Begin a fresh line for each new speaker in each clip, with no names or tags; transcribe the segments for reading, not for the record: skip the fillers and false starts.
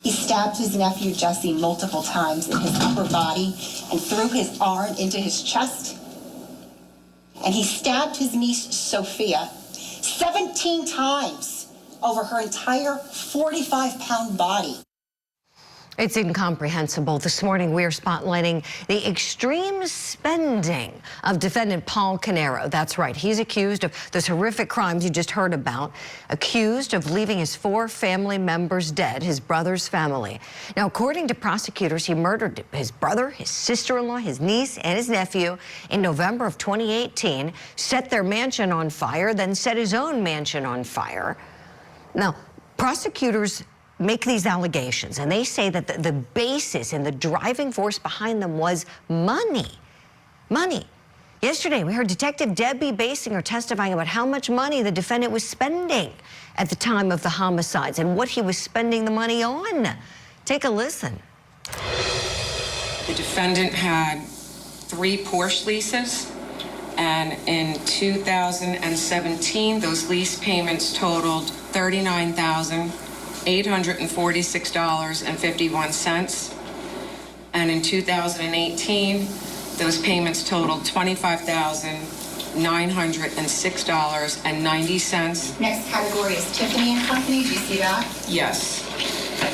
He stabbed his nephew Jesse multiple times in his upper body and threw his arm into his chest. And he stabbed his niece Sophia 17 times over her entire 45-pound body.
It's incomprehensible. This morning, we are spotlighting the extreme spending of defendant Paul Caneiro. That's right. He's accused of those horrific crimes you just heard about, accused of leaving his 4 family members dead, his brother's family. Now, according to prosecutors, he murdered his brother, his sister-in-law, his niece, and his nephew in November of 2018, set their mansion on fire, then set his own mansion on fire. Now, prosecutors make these allegations, and they say that the basis and the driving force behind them was money. Money. Yesterday, we heard Detective Debbie Basinger testifying about how much money the defendant was spending at the time of the homicides and what he was spending the money on. Take a listen.
The defendant had 3 Porsche leases, and in 2017, those lease payments totaled $39,846.51. And in 2018, those payments totaled $25,906.90.
Next category is Tiffany and Company. Do you see that?
Yes.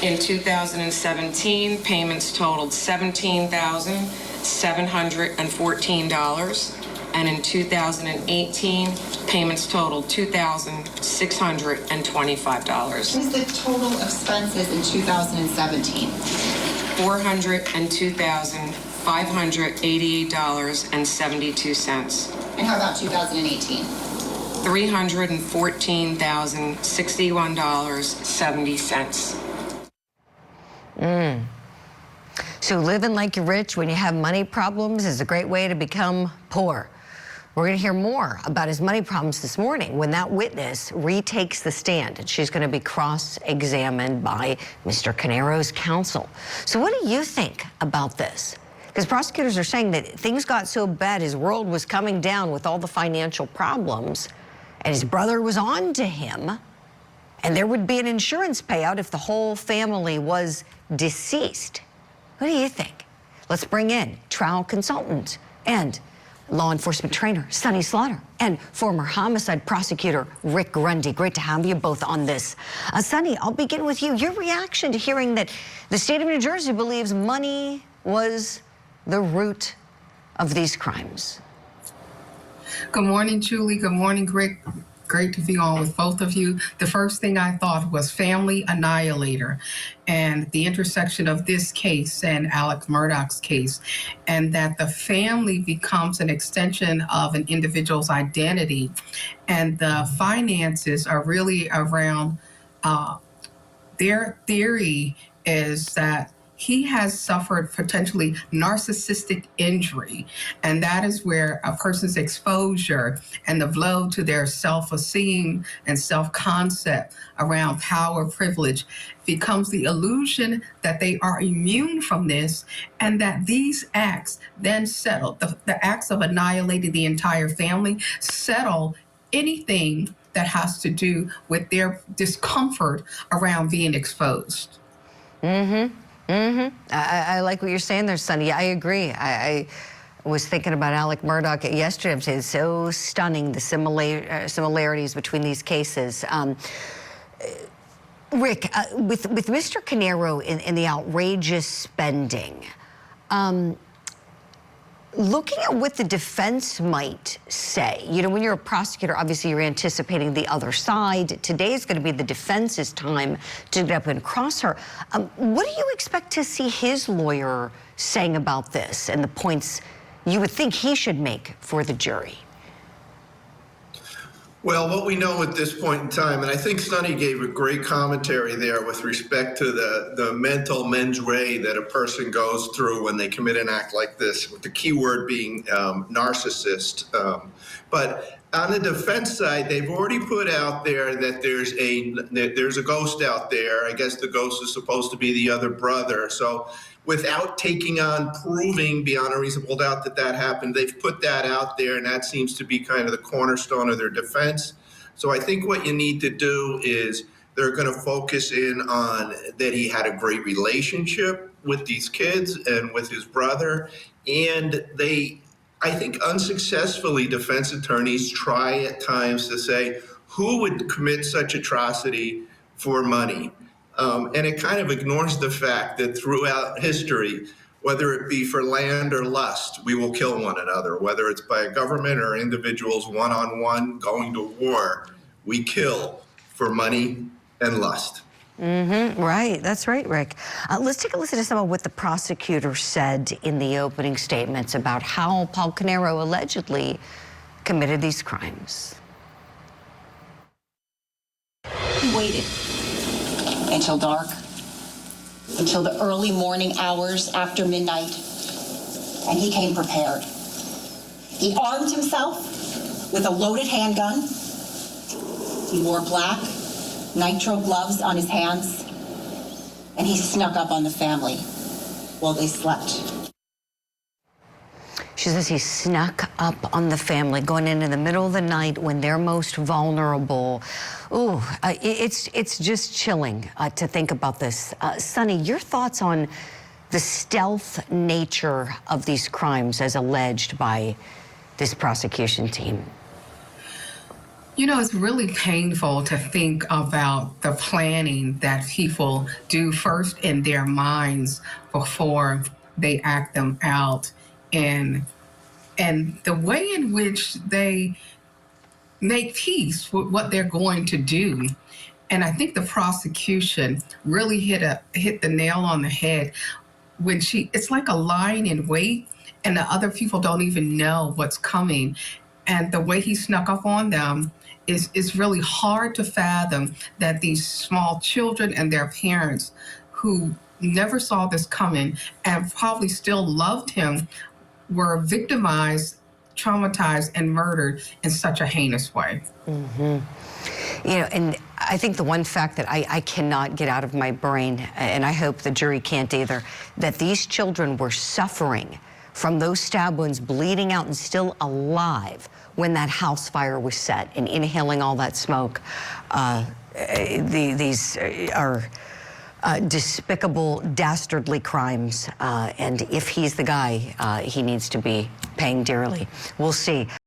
In 2017, payments totaled $17,714. And in 2018, payments totaled $2,625.
What was the total expenses in 2017?
$402,588.72.
And how about 2018?
$314,061.70.
So living like you're rich when you have money problems is a great way to become poor. We're going to hear more about his money problems this morning when that witness retakes the stand, and she's going to be cross-examined by Mr. Caneiro's counsel. So what do you think about this? Because prosecutors are saying that things got so bad, his world was coming down with all the financial problems, and his brother was on to him, and there would be an insurance payout if the whole family was deceased. What do you think? Let's bring in trial consultant and law enforcement trainer Sonny Slaughter and former homicide prosecutor Rick Grundy. Great to have you both on this. Sonny, I'll begin with you. Your reaction to hearing that the state of New Jersey believes money was the root of these crimes.
Good morning, Julie. Good morning, Rick. Great to be on with both of you. The first thing I thought was family annihilator and the intersection of this case and Alex Murdaugh's case, and that the family becomes an extension of an individual's identity, and the finances are really around their theory is that he has suffered potentially narcissistic injury, and that is where a person's exposure and the blow to their self-esteem and self-concept around power, privilege, becomes the illusion that they are immune from this, and that these acts then settle, the acts of annihilating the entire family, settle anything that has to do with their discomfort around being exposed.
I like what you're saying there, Sonny. I agree. I was thinking about Alex Murdaugh yesterday. I'm saying it's so stunning, the similarities between these cases. Rick, with Mr. Caneiro in the outrageous spending, looking at what the defense might say, you know, when you're a prosecutor, obviously you're anticipating the other side. Today is going to be the defense's time to get up and cross her. What do you expect to see his lawyer saying about this and the points you would think he should make for the jury?
Well, what we know at this point in time, and I think Sonny gave a great commentary there with respect to the mental mens rea that a person goes through when they commit an act like this, with the key word being narcissist. But on the defense side, they've already put out there that there's a ghost out there. I guess the ghost is supposed to be the other brother. So without taking on proving beyond a reasonable doubt that that happened, they've put that out there, and that seems to be kind of the cornerstone of their defense. So I think what you need to do is They're going to focus in on that he had a great relationship with these kids and with his brother. And they, I think unsuccessfully, defense attorneys try at times to say, who would commit such atrocity for money? And it kind of ignores the fact that throughout history, whether it be for land or lust, we will kill one another. Whether it's by a government or individuals one-on-one going to war, we kill for money and lust.
Right, that's right, Rick. Let's take a listen to some of what the prosecutor said in the opening statements about how Paul Caneiro allegedly committed these crimes.
He waited until dark, until the early morning hours after midnight, and he came prepared. He armed himself with a loaded handgun. He wore black nitrile gloves on his hands, and he snuck up on the family while they slept.
She says he snuck up on the family, going in the middle of the night when they're most vulnerable. Ooh, it's just chilling to think about this. Sonny, your thoughts on the stealth nature of these crimes as alleged by this prosecution team?
You know, it's really painful to think about the planning that people do first in their minds before they act them out, and the way in which they make peace with what they're going to do. And I think the prosecution really hit the nail on the head when it's like a lying in wait, and the other people don't even know what's coming. And the way he snuck up on them is really hard to fathom, that these small children and their parents who never saw this coming and probably still loved him were victimized, traumatized, and murdered in such a heinous way.
You know, and I think the one fact that I cannot get out of my brain, and I hope the jury can't either, that these children were suffering from those stab wounds, bleeding out and still alive when that house fire was set, and inhaling all that smoke. These are despicable, dastardly crimes, and if he's the guy, he needs to be paying dearly. We'll see.